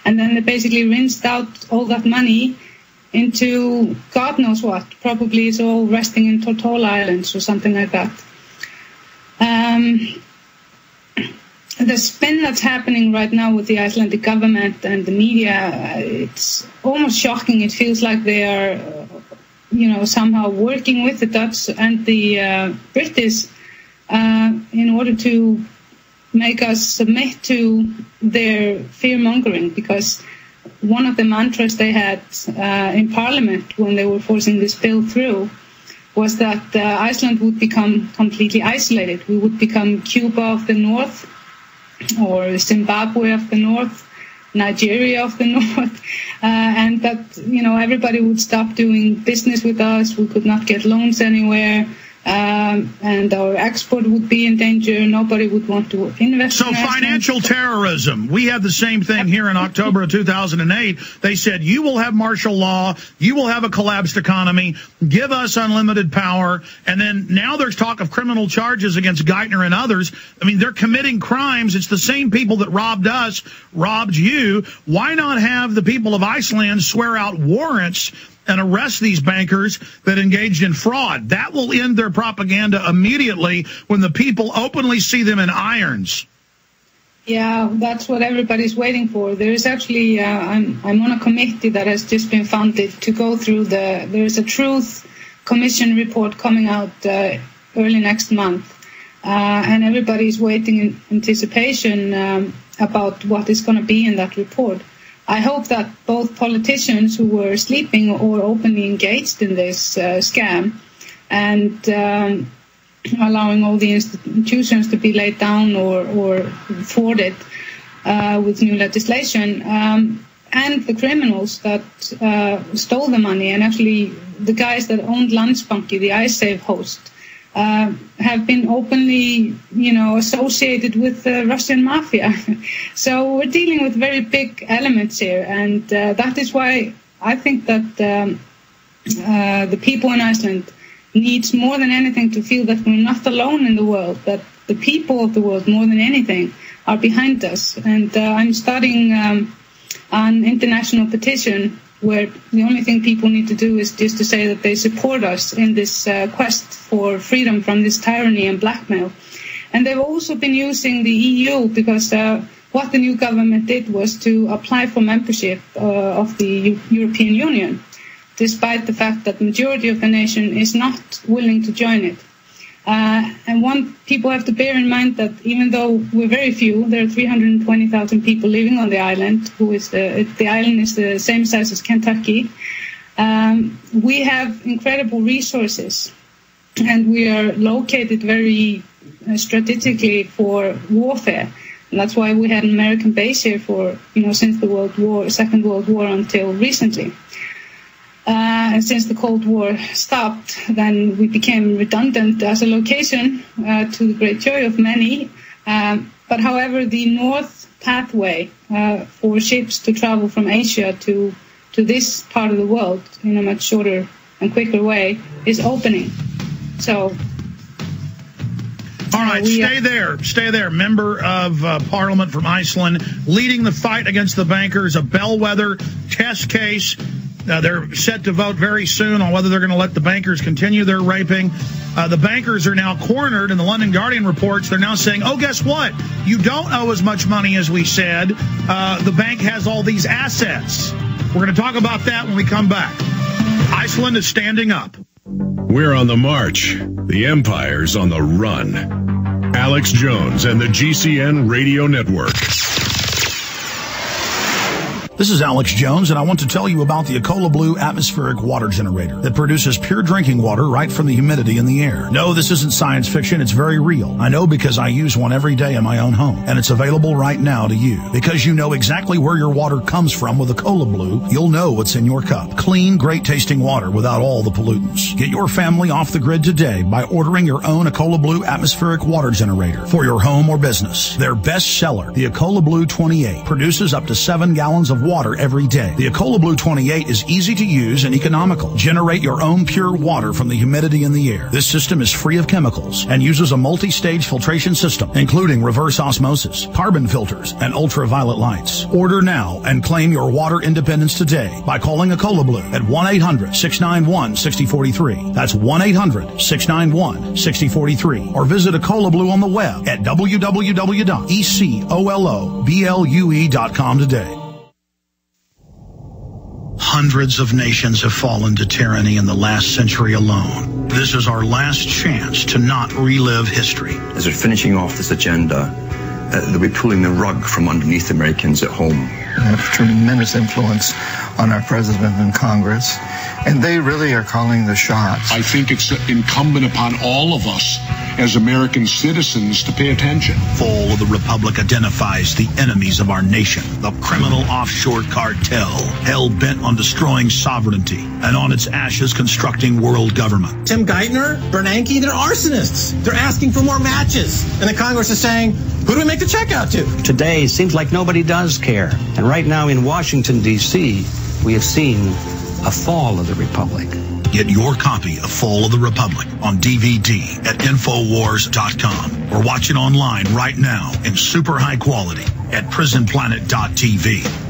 And then they basically rinsed out all that money into God knows what. Probably it's all resting in Tortola Islands or something like that. The spin that's happening right now with the Icelandic government and the media, it's almost shocking. It feels like they are, somehow working with the Dutch and the British in order to make us submit to their fear-mongering, because one of the mantras they had in Parliament when they were forcing this bill through was that Iceland would become completely isolated. We would become Cuba of the North, or Zimbabwe of the North, Nigeria of the North, and that, everybody would stop doing business with us. We could not get loans anywhere. And our export would be in danger. Nobody would want to invest. So financial terrorism. We had the same thing here in October of 2008. They said, you will have martial law. You will have a collapsed economy. Give us unlimited power. And then now there's talk of criminal charges against Geithner and others. I mean, they're committing crimes. It's the same people that robbed us, robbed you. Why not have the people of Iceland swear out warrants and arrest these bankers that engaged in fraud? That will end their propaganda immediately when the people openly see them in irons. Yeah, that's what everybody's waiting for. There is actually, I'm on a committee that has just been founded to go through there's a Truth Commission report coming out early next month. And everybody's waiting in anticipation about what is going to be in that report. I hope that both politicians who were sleeping or openly engaged in this scam and allowing all the institutions to be laid down or thwarted with new legislation, and the criminals that stole the money, and actually the guys that owned Landsbanki, the iSave host, have been openly, associated with the Russian mafia. So we're dealing with very big elements here, and that is why I think that the people in Iceland needs more than anything to feel that we're not alone in the world, that the people of the world more than anything are behind us. And I'm starting an international petition where the only thing people need to do is just to say that they support us in this quest for freedom from this tyranny and blackmail. And they've also been using the EU, because what the new government did was to apply for membership of the European Union, despite the fact that the majority of the nation is not willing to join it. And people have to bear in mind that even though we're very few, there are 320,000 people living on the island, the island is the same size as Kentucky. We have incredible resources, and we are located very strategically for warfare. And that's why we had an American base here for, since the Second World War until recently. And since the Cold War stopped, then we became redundant as a location, to the great joy of many. But however, the north pathway for ships to travel from Asia to this part of the world in a much shorter and quicker way is opening. So, all right, stay there. Member of Parliament from Iceland, leading the fight against the bankers, a bellwether test case. They're set to vote very soon on whether they're going to let the bankers continue their raping. The bankers are now cornered, and the London Guardian reports they're now saying, oh, guess what? You don't owe as much money as we said. The bank has all these assets. We're going to talk about that when we come back. Iceland is standing up. We're on the march. The empire's on the run. Alex Jones and the GCN Radio Network. This is Alex Jones, and I want to tell you about the Ecola Blue atmospheric water generator that produces pure drinking water right from the humidity in the air. No, this isn't science fiction. It's very real. I know because I use one every day in my own home, and it's available right now to you. Because you know exactly where your water comes from with Ecola Blue, you'll know what's in your cup. Clean, great-tasting water without all the pollutants. Get your family off the grid today by ordering your own Ecola Blue atmospheric water generator for your home or business. Their best seller, the Ecola Blue 28, produces up to 7 gallons of water water every day. The Ecola Blue 28 is easy to use and economical. Generate your own pure water from the humidity in the air. This system is free of chemicals and uses a multi-stage filtration system, including reverse osmosis, carbon filters, and ultraviolet lights. Order now and claim your water independence today by calling Ecola Blue at 1-800-691-6043. That's 1-800-691-6043. Or visit Ecola Blue on the web at www.ecoloblu.com today. Hundreds of nations have fallen to tyranny in the last century alone. This is our last chance to not relive history. As they're finishing off this agenda, they'll be pulling the rug from underneath Americans at home. They have tremendous influence on our president and Congress, and they really are calling the shots. I think it's incumbent upon all of us as American citizens to pay attention. Fall of the Republic identifies the enemies of our nation, the criminal offshore cartel, hell-bent on destroying sovereignty, and on its ashes constructing world government. Tim Geithner, Bernanke, they're arsonists. They're asking for more matches. And the Congress is saying, who do we make the check out to? Today, seems like nobody does care. And right now in Washington, D.C., we have seen a fall of the Republic. Get your copy of Fall of the Republic on DVD at Infowars.com or watch it online right now in super high quality at PrisonPlanet.tv.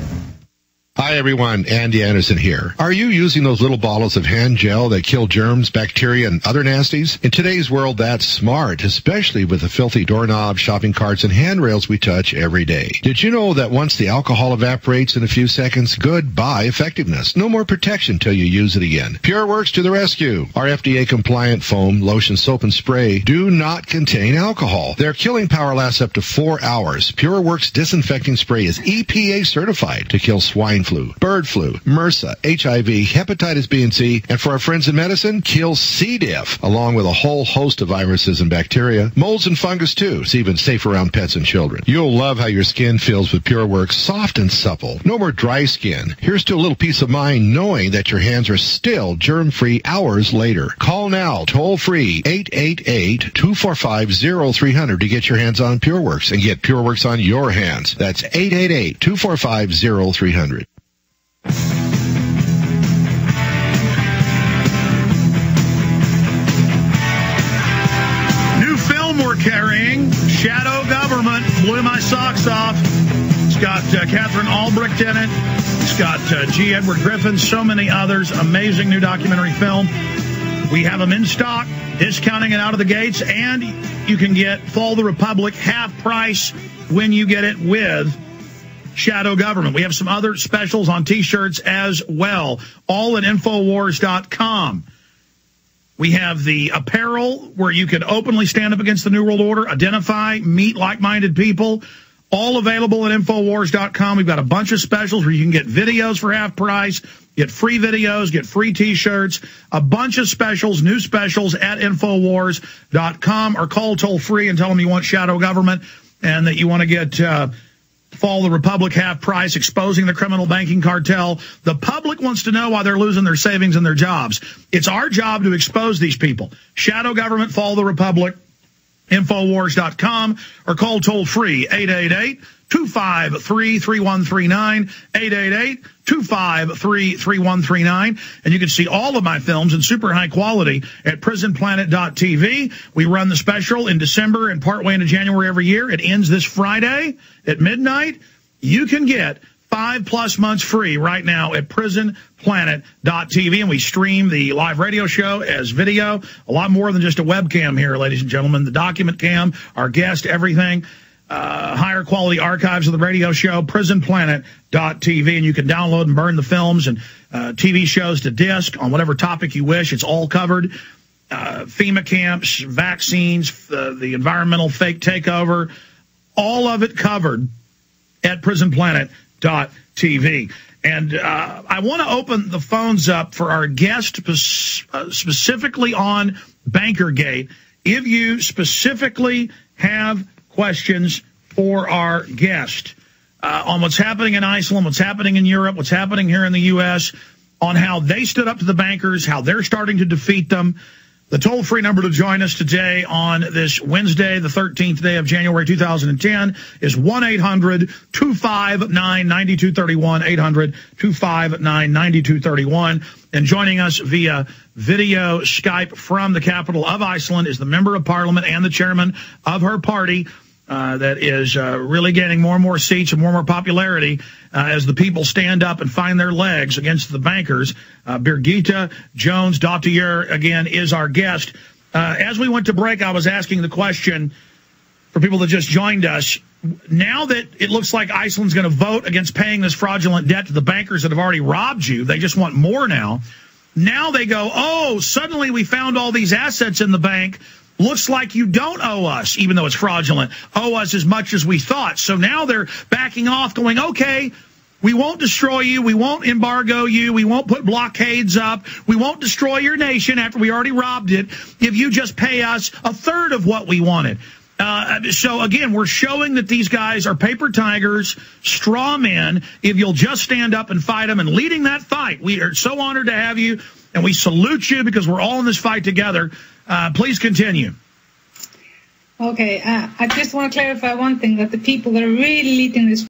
Hi everyone, Andy Anderson here. Are you using those little bottles of hand gel that kill germs, bacteria, and other nasties? In today's world, that's smart, especially with the filthy doorknobs, shopping carts, and handrails we touch every day. Did you know that once the alcohol evaporates in a few seconds, goodbye effectiveness. No more protection till you use it again. PureWorks to the rescue. Our FDA-compliant foam, lotion, soap, and spray do not contain alcohol. Their killing power lasts up to 4 hours. PureWorks disinfecting spray is EPA certified to kill swine flu, bird flu, MRSA, HIV, hepatitis B and C, and for our friends in medicine, kill C. diff, along with a whole host of viruses and bacteria, molds and fungus too. It's even safe around pets and children. You'll love how your skin feels with PureWorks, soft and supple. No more dry skin. Here's to a little peace of mind knowing that your hands are still germ-free hours later. Call now, toll-free, 888-245-0300 to get your hands on PureWorks and get PureWorks on your hands. That's 888-245-0300. New film we're carrying, Shadow Government, blew my socks off. It's got Catherine Albrecht in it. It's got G. Edward Griffin, so many others. Amazing new documentary film. We have them in stock, discounting it out of the gates, and you can get Fall of the Republic half price when you get it with Shadow Government. We have some other specials on T-shirts as well, all at Infowars.com. We have the apparel where you can openly stand up against the New World Order, identify, meet like-minded people, all available at Infowars.com. We've got a bunch of specials where you can get videos for half price, get free videos, get free T-shirts, a bunch of specials, new specials at Infowars.com, or call toll-free and tell them you want Shadow Government and that you want to get Fall of the Republic half price, exposing the criminal banking cartel. The public wants to know why they're losing their savings and their jobs. It's our job to expose these people. Shadow Government, Fall of the Republic, Infowars.com, or call toll-free, 888-253-3139, 888-253-3139. And you can see all of my films in super high quality at PrisonPlanet.tv. We run the special in December and partway into January every year. It ends this Friday at midnight. You can get 5+ months free right now at PrisonPlanet.tv, and we stream the live radio show as video. A lot more than just a webcam here, ladies and gentlemen. The document cam, our guest, everything. Higher quality archives of the radio show, PrisonPlanet.tv, and you can download and burn the films and TV shows to disc on whatever topic you wish. It's all covered. FEMA camps, vaccines, the environmental fake takeover, all of it covered at PrisonPlanet.tv. And I want to open the phones up for our guest specifically on Bankergate. If you specifically have questions for our guest on what's happening in Iceland, what's happening in Europe, what's happening here in the U.S., on how they stood up to the bankers, how they're starting to defeat them, The toll-free number to join us today on this Wednesday, the 13th day of January 2010, is 1-800-259-9231, 800-259-9231. And joining us via video Skype from the capital of Iceland is the member of parliament and the chairman of her party that is really gaining more and more seats and more popularity as the people stand up and find their legs against the bankers. Birgitta Jones-Dottir, again, is our guest. As we went to break, I was asking the question for people that just joined us. Now that it looks like Iceland's going to vote against paying this fraudulent debt to the bankers that have already robbed you, they just want more now. Now they go, oh, suddenly we found all these assets in the bank. Looks like you don't owe us, even though it's fraudulent, owe us as much as we thought. So now they're backing off, going, okay, we won't destroy you. We won't embargo you. We won't put blockades up. We won't destroy your nation after we already robbed it if you just pay us a third of what we wanted. So, again, we're showing that these guys are paper tigers, straw men, if you'll just stand up and fight them. And leading that fight, we are so honored to have you, and we salute you because we're all in this fight together. Please continue. Okay, I just want to clarify one thing, that the people that are really leading this